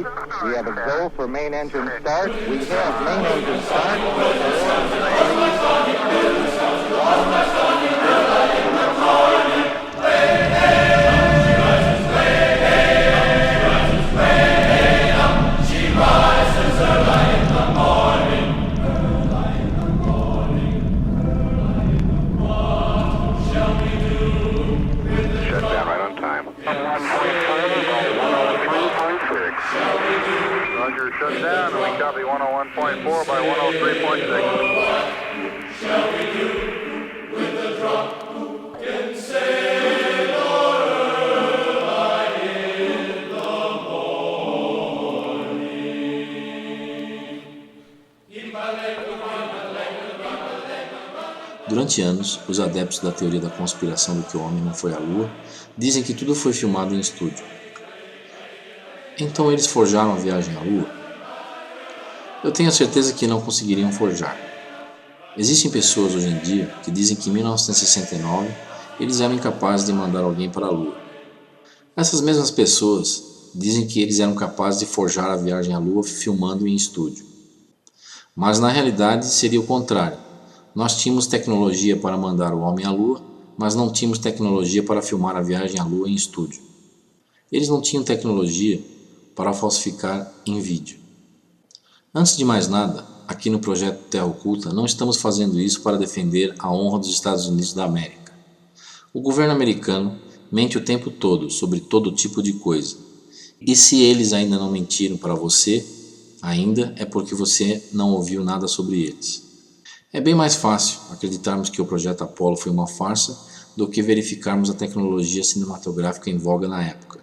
Ready? We have a go for main engine start. We have main engine start. 4, Roger, shut down, and we copy 101.4 by 103.6. Shall we do with the drop who can sail or early in the morning? Durante anos, os adeptos da teoria da conspiração do que o homem não foi à Lua dizem que tudo foi filmado em estúdio. Então eles forjaram a viagem à Lua? Eu tenho certeza que não conseguiriam forjar. Existem pessoas hoje em dia que dizem que em 1969 eles eram incapazes de mandar alguém para a Lua. Essas mesmas pessoas dizem que eles eram capazes de forjar a viagem à Lua filmando em estúdio. Mas na realidade seria o contrário. Nós tínhamos tecnologia para mandar o homem à Lua, mas não tínhamos tecnologia para filmar a viagem à Lua em estúdio. Eles não tinham tecnologia para falsificar em vídeo. Antes de mais nada, aqui no projeto Terra Oculta não estamos fazendo isso para defender a honra dos Estados Unidos da América. O governo americano mente o tempo todo sobre todo tipo de coisa. E se eles ainda não mentiram para você, ainda é porque você não ouviu nada sobre eles. É bem mais fácil acreditarmos que o projeto Apollo foi uma farsa do que verificarmos a tecnologia cinematográfica em voga na época.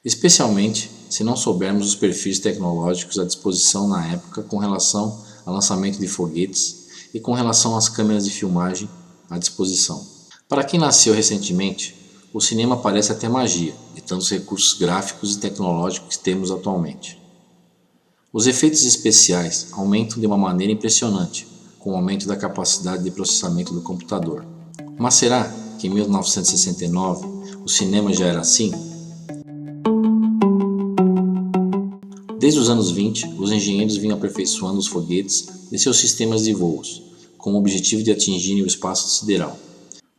Especialmente se não soubermos os perfis tecnológicos à disposição na época com relação ao lançamento de foguetes e com relação às câmeras de filmagem à disposição. Para quem nasceu recentemente, o cinema parece até magia, de tantos recursos gráficos e tecnológicos que temos atualmente. Os efeitos especiais aumentam de uma maneira impressionante com o aumento da capacidade de processamento do computador. Mas será que em 1969 o cinema já era assim? Desde os anos 20, os engenheiros vinham aperfeiçoando os foguetes e seus sistemas de voos, com o objetivo de atingirem o espaço sideral.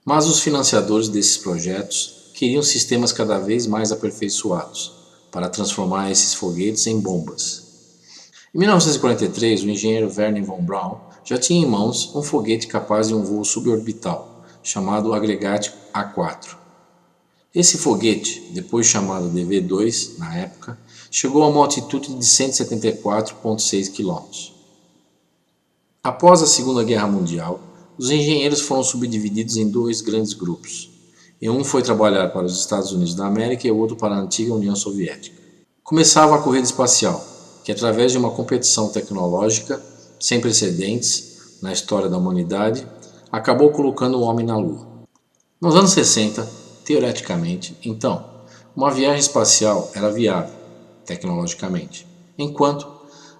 Mas os financiadores desses projetos queriam sistemas cada vez mais aperfeiçoados, para transformar esses foguetes em bombas. Em 1943, o engenheiro Wernher von Braun já tinha em mãos um foguete capaz de um voo suborbital, chamado Agregate A4. Esse foguete, depois chamado DV-2 na época, chegou a uma altitude de 174,6 km. Após a Segunda Guerra Mundial, os engenheiros foram subdivididos em dois grandes grupos, e um foi trabalhar para os Estados Unidos da América e o outro para a antiga União Soviética. Começava a corrida espacial, que através de uma competição tecnológica sem precedentes na história da humanidade, acabou colocando o homem na Lua. Nos anos 60, teoreticamente, então, uma viagem espacial era viável, tecnologicamente, enquanto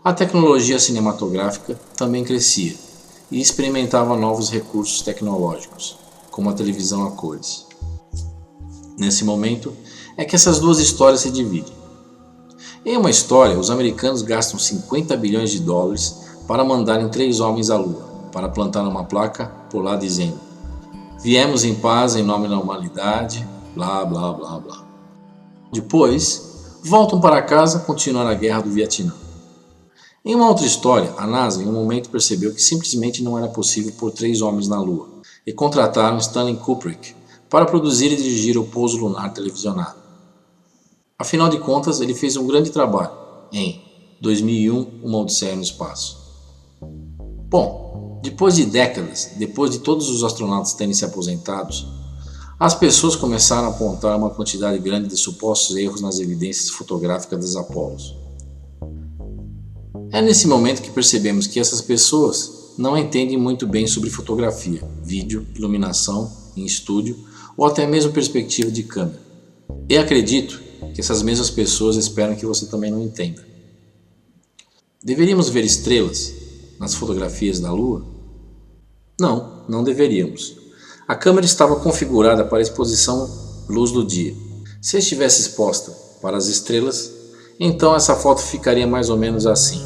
a tecnologia cinematográfica também crescia e experimentava novos recursos tecnológicos, como a televisão a cores. Nesse momento é que essas duas histórias se dividem. Em uma história, os americanos gastam 50 bilhões de dólares para mandarem 3 homens à Lua, para plantar uma placa por lá dizendo: viemos em paz em nome da humanidade, blá blá blá blá. Depois, voltam para casa continuar a guerra do Vietnã. Em uma outra história, a NASA em um momento percebeu que simplesmente não era possível pôr 3 homens na Lua e contrataram Stanley Kubrick para produzir e dirigir o pouso lunar televisionado. Afinal de contas, ele fez um grande trabalho em 2001, Uma Odisseia no Espaço. Bom, depois de décadas, depois de todos os astronautas terem se aposentados, as pessoas começaram a apontar uma quantidade grande de supostos erros nas evidências fotográficas das Apolos. É nesse momento que percebemos que essas pessoas não entendem muito bem sobre fotografia, vídeo, iluminação em estúdio ou até mesmo perspectiva de câmera. E acredito que essas mesmas pessoas esperam que você também não entenda. Deveríamos ver estrelas nas fotografias da Lua? Não, não deveríamos. A câmera estava configurada para a exposição luz do dia. Se estivesse exposta para as estrelas, Então essa foto ficaria mais ou menos assim.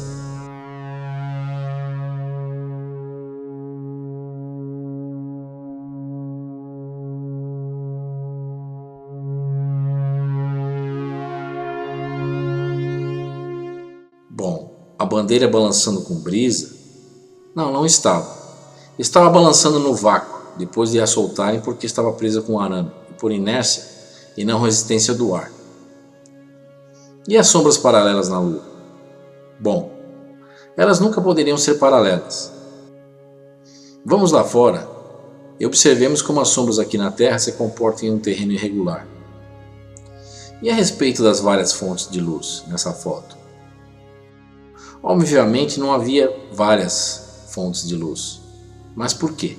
Bom, a bandeira balançando com brisa? Não estava. Estava balançando no vácuo, depois de a soltarem porque estava presa com arame, e por inércia e não resistência do ar. E as sombras paralelas na Lua? Bom, elas nunca poderiam ser paralelas. Vamos lá fora e observemos como as sombras aqui na Terra se comportam em um terreno irregular. E a respeito das várias fontes de luz nessa foto? Obviamente não havia várias fontes de luz. Mas por quê?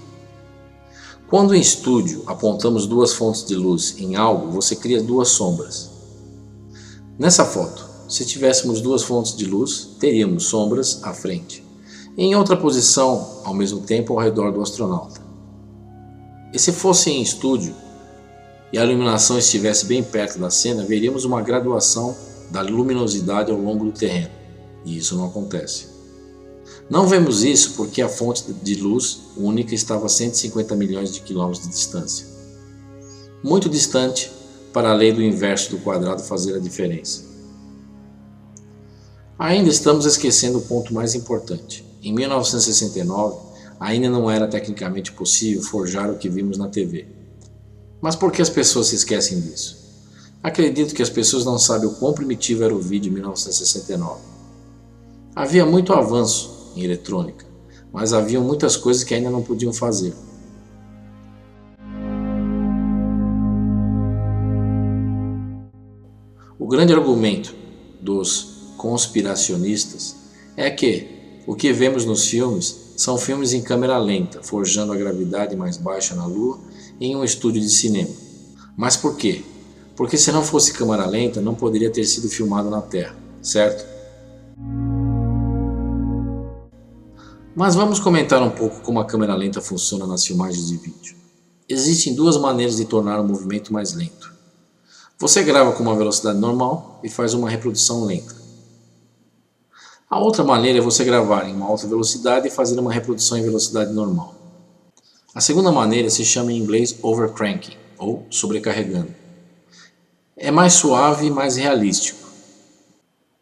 Quando em estúdio apontamos duas fontes de luz em algo, você cria duas sombras. Nessa foto, se tivéssemos duas fontes de luz, teríamos sombras à frente e em outra posição ao mesmo tempo ao redor do astronauta. E se fosse em estúdio e a iluminação estivesse bem perto da cena, veríamos uma graduação da luminosidade ao longo do terreno. E isso não acontece. Não vemos isso porque a fonte de luz única estava a 150 milhões de quilômetros de distância. Muito distante para a lei do inverso do quadrado fazer a diferença. Ainda estamos esquecendo o ponto mais importante. Em 1969, ainda não era tecnicamente possível forjar o que vimos na TV. Mas por que as pessoas se esquecem disso? Acredito que as pessoas não sabem o quão primitivo era o vídeo em 1969. Havia muito avanço em eletrônica, mas haviam muitas coisas que ainda não podiam fazer. O grande argumento dos conspiracionistas é que o que vemos nos filmes são filmes em câmera lenta, forjando a gravidade mais baixa na Lua em um estúdio de cinema. Mas por quê? Porque se não fosse câmera lenta, não poderia ter sido filmado na Terra, certo? Mas vamos comentar um pouco como a câmera lenta funciona nas filmagens de vídeo. Existem duas maneiras de tornar o movimento mais lento. Você grava com uma velocidade normal e faz uma reprodução lenta. A outra maneira é você gravar em uma alta velocidade e fazer uma reprodução em velocidade normal. A segunda maneira se chama em inglês overcranking, ou sobrecarregando. É mais suave e mais realístico,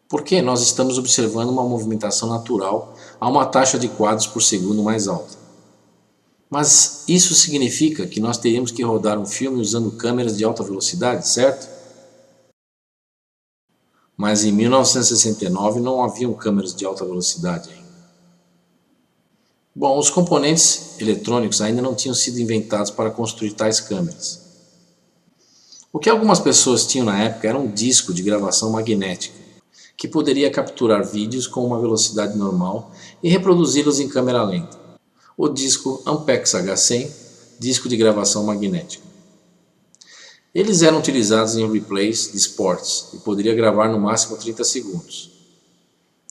porque nós estamos observando uma movimentação natural a uma taxa de quadros por segundo mais alta. Mas isso significa que nós teríamos que rodar um filme usando câmeras de alta velocidade, certo? Mas em 1969 não haviam câmeras de alta velocidade ainda. Bom, os componentes eletrônicos ainda não tinham sido inventados para construir tais câmeras. O que algumas pessoas tinham na época era um disco de gravação magnética, que poderia capturar vídeos com uma velocidade normal e reproduzi-los em câmera lenta. O disco Ampex H100, disco de gravação magnética. Eles eram utilizados em replays de esportes e poderia gravar no máximo 30 segundos.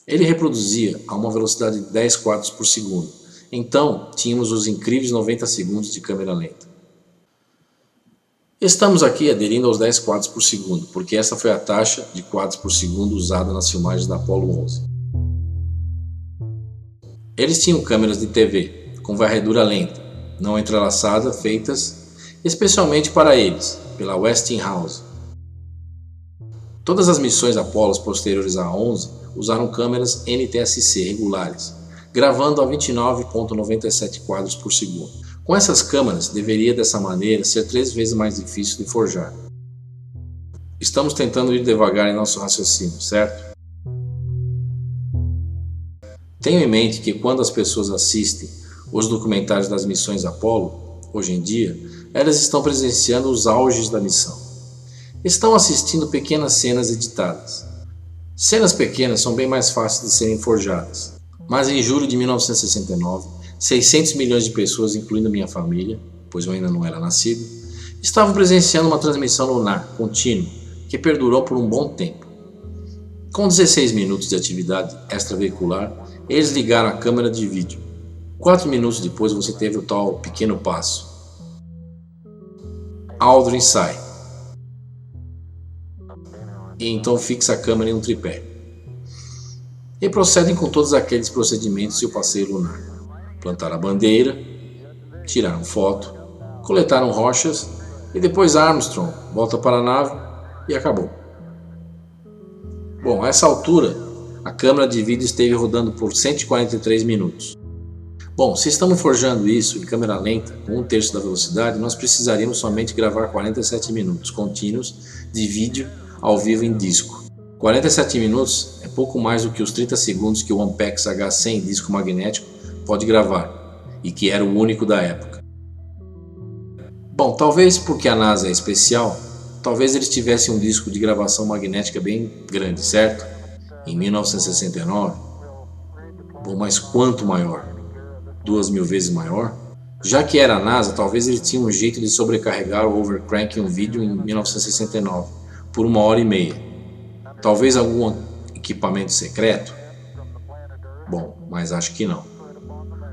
Ele reproduzia a uma velocidade de 10 quadros por segundo, então tínhamos os incríveis 90 segundos de câmera lenta. Estamos aqui aderindo aos 10 quadros por segundo, porque essa foi a taxa de quadros por segundo usada nas filmagens da Apollo 11. Eles tinham câmeras de TV, com varredura lenta, não entrelaçada, feitas especialmente para eles, pela Westinghouse. Todas as missões Apollo posteriores à 11 usaram câmeras NTSC regulares, gravando a 29,97 quadros por segundo. Com essas câmeras, deveria dessa maneira ser 3 vezes mais difícil de forjar. Estamos tentando ir devagar em nosso raciocínio, certo? Tenho em mente que quando as pessoas assistem os documentários das missões Apollo, hoje em dia, elas estão presenciando os auges da missão. Estão assistindo pequenas cenas editadas. Cenas pequenas são bem mais fáceis de serem forjadas. Mas em julho de 1969, 600 milhões de pessoas, incluindo minha família, pois eu ainda não era nascido, estavam presenciando uma transmissão lunar contínua que perdurou por um bom tempo. Com 16 minutos de atividade extraveicular, eles ligaram a câmera de vídeo. 4 minutos depois você teve o tal pequeno passo. Aldrin sai. e então fixa a câmera em um tripé. E procedem com todos aqueles procedimentos e o passeio lunar. Plantaram a bandeira, tiraram foto, coletaram rochas e depois Armstrong volta para a nave e acabou. Bom, a essa altura, a câmera de vídeo esteve rodando por 143 minutos. Bom, se estamos forjando isso em câmera lenta, com 1/3 da velocidade, nós precisaríamos somente gravar 47 minutos contínuos de vídeo ao vivo em disco. 47 minutos é pouco mais do que os 30 segundos que o Ampex H100 disco magnético pode gravar, e que era o único da época. Bom, talvez porque a NASA é especial, talvez eles tivessem um disco de gravação magnética bem grande, certo? Em 1969. Bom, mas quanto maior? 2.000 vezes maior? Já que era a NASA, talvez ele tinha um jeito de sobrecarregar o overcrank em um vídeo em 1969, por 1h30. Talvez algum equipamento secreto? Bom, mas acho que não.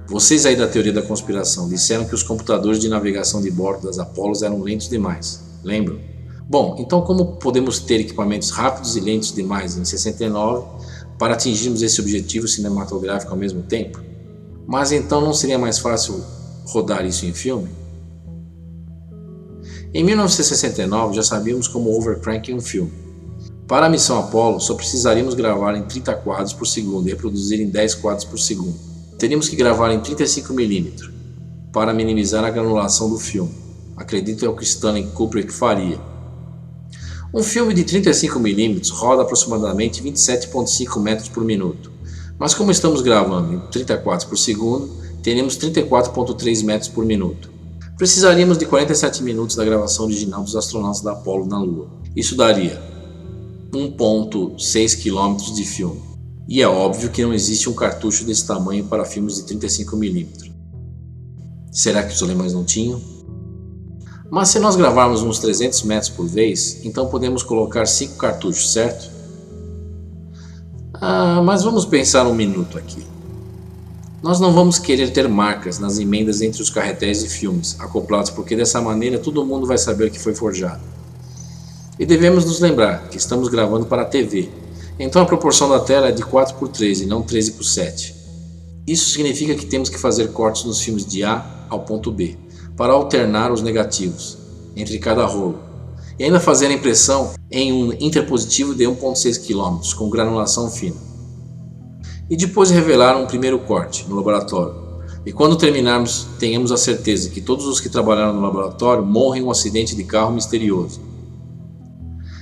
Vocês aí da teoria da conspiração disseram que os computadores de navegação de bordo das Apollos eram lentos demais, lembram? Bom, então como podemos ter equipamentos rápidos e lentos demais em 69 para atingirmos esse objetivo cinematográfico ao mesmo tempo? Mas então não seria mais fácil rodar isso em filme? Em 1969 já sabíamos como overcrank um filme. Para a missão Apollo só precisaríamos gravar em 30 quadros por segundo e reproduzir em 10 quadros por segundo. Teríamos que gravar em 35mm para minimizar a granulação do filme. Acredito é o que Stanley Kubrick faria. Um filme de 35mm roda aproximadamente 27,5 metros por minuto. Mas como estamos gravando em 30 quadros por segundo, teremos 34,3 metros por minuto. Precisaríamos de 47 minutos da gravação original dos astronautas da Apollo na Lua. Isso daria 1,6 km de filme. E é óbvio que não existe um cartucho desse tamanho para filmes de 35mm. Será que os alemães não tinham? Mas se nós gravarmos uns 300 metros por vez, então podemos colocar 5 cartuchos, certo? Mas vamos pensar um minuto aqui. Nós não vamos querer ter marcas nas emendas entre os carretéis de filmes acoplados, porque dessa maneira todo mundo vai saber que foi forjado. E devemos nos lembrar que estamos gravando para a TV, então a proporção da tela é de 4:3 e não 13:7. Isso significa que temos que fazer cortes nos filmes de A ao ponto B, para alternar os negativos entre cada rolo, e ainda fazer a impressão em um interpositivo de 1,6 km com granulação fina. E depois revelar um primeiro corte no laboratório. E quando terminarmos, tenhamos a certeza que todos os que trabalharam no laboratório morrem em um acidente de carro misterioso.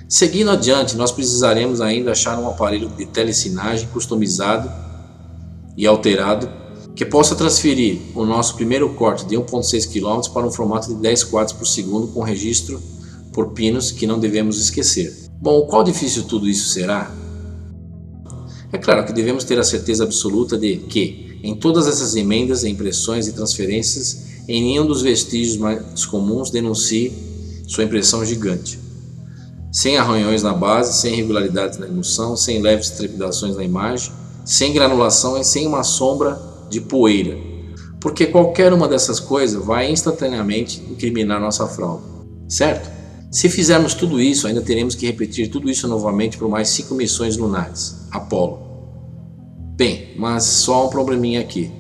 Seguindo adiante, nós precisaremos ainda achar um aparelho de telecinagem customizado e alterado que possa transferir o nosso primeiro corte de 1,6 km para um formato de 10 quadros por segundo com registro por pinos que não devemos esquecer. Bom, qual difícil tudo isso será? É claro que devemos ter a certeza absoluta de que, em todas essas emendas, impressões e transferências, em nenhum dos vestígios mais comuns denuncie sua impressão gigante. Sem arranhões na base, sem irregularidades na emulsão, sem leves trepidações na imagem, sem granulação e sem uma sombra de poeira, porque qualquer uma dessas coisas vai instantaneamente incriminar nossa fraude, certo? Se fizermos tudo isso, ainda teremos que repetir tudo isso novamente por mais 5 missões lunares, Apollo. Bem, mas só um probleminha aqui.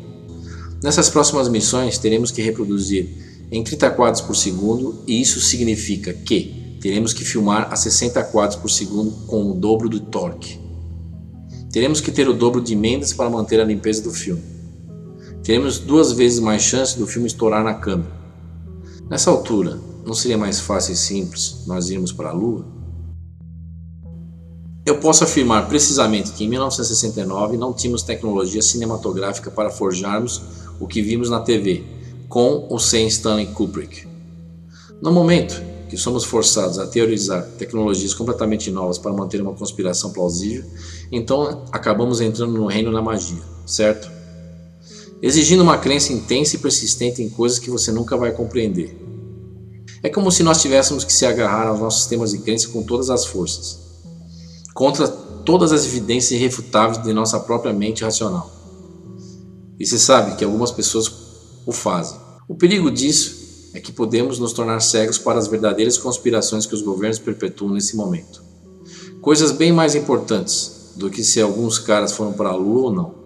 Nessas próximas missões teremos que reproduzir em 30 quadros por segundo e isso significa que teremos que filmar a 60 quadros por segundo com o dobro do torque. Teremos que ter o dobro de emendas para manter a limpeza do filme. Teremos 2 vezes mais chance do filme estourar na câmera. Nessa altura, não seria mais fácil e simples nós irmos para a Lua? Eu posso afirmar precisamente que em 1969 não tínhamos tecnologia cinematográfica para forjarmos o que vimos na TV, com ou sem Stanley Kubrick. No momento que somos forçados a teorizar tecnologias completamente novas para manter uma conspiração plausível, então acabamos entrando no reino da magia, certo? Exigindo uma crença intensa e persistente em coisas que você nunca vai compreender. É como se nós tivéssemos que se agarrar aos nossos sistemas de crença com todas as forças, contra todas as evidências irrefutáveis de nossa própria mente racional. E você sabe que algumas pessoas o fazem. O perigo disso é que podemos nos tornar cegos para as verdadeiras conspirações que os governos perpetuam nesse momento. Coisas bem mais importantes do que se alguns caras foram para a Lua ou não.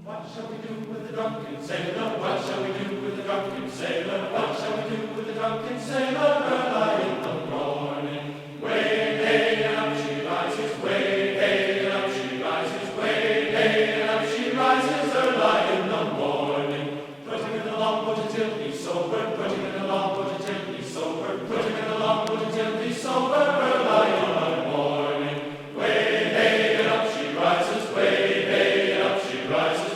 What shall we do with the drunken sailor? What shall we do with the drunken sailor? What shall we do with the drunken sailor? Early in the morning, way hey and up she rises, way hey and up she rises, way hey and up she rises. Early in the morning, put him in the longboat until he's sober. Put him in the longboat until he's sober. Put him in the longboat until he's sober. Early in the morning, way hey and up she rises, way hey and up she rises.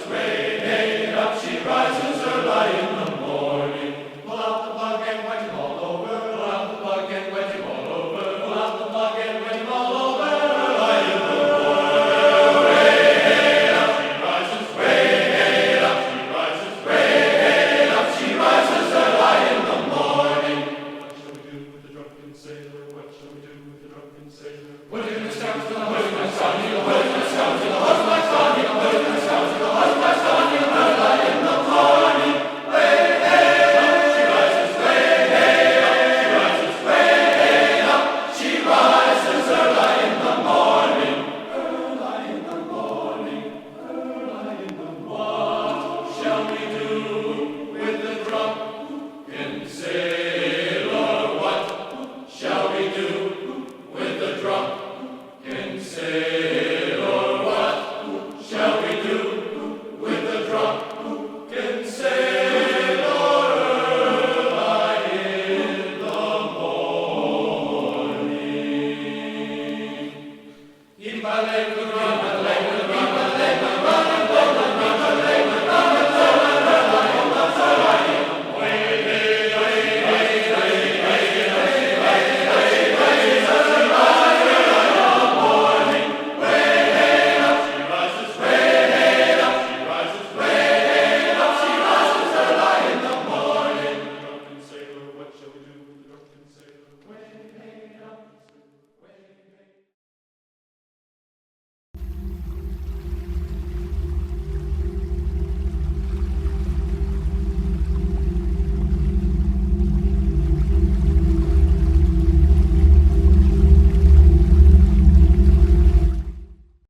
She rises early in the morning. Pull out the plug and wet him all over. Pull out the plug and wet him all over. Pull out the plug and wet him all over. Early in the morning. Way hey up she rises. Way hey up she rises. Way hey up she rises early in the morning. What shall we do with the drunken sailor? What shall we do with the drunken sailor? Put him in the scows to the hose my son. Put him in the scows to the hose my son. Put him in the scows to the hose my son. Early in the morning. Way hey up she rises. Way hey up she rises. Way hey up she rises early in the morning. Early in the morning. Early in the morning. What shall we do with the drunken sailor? What shall we do with the drunken sailor? What shall we do with the drunken sailor? Early in the morning.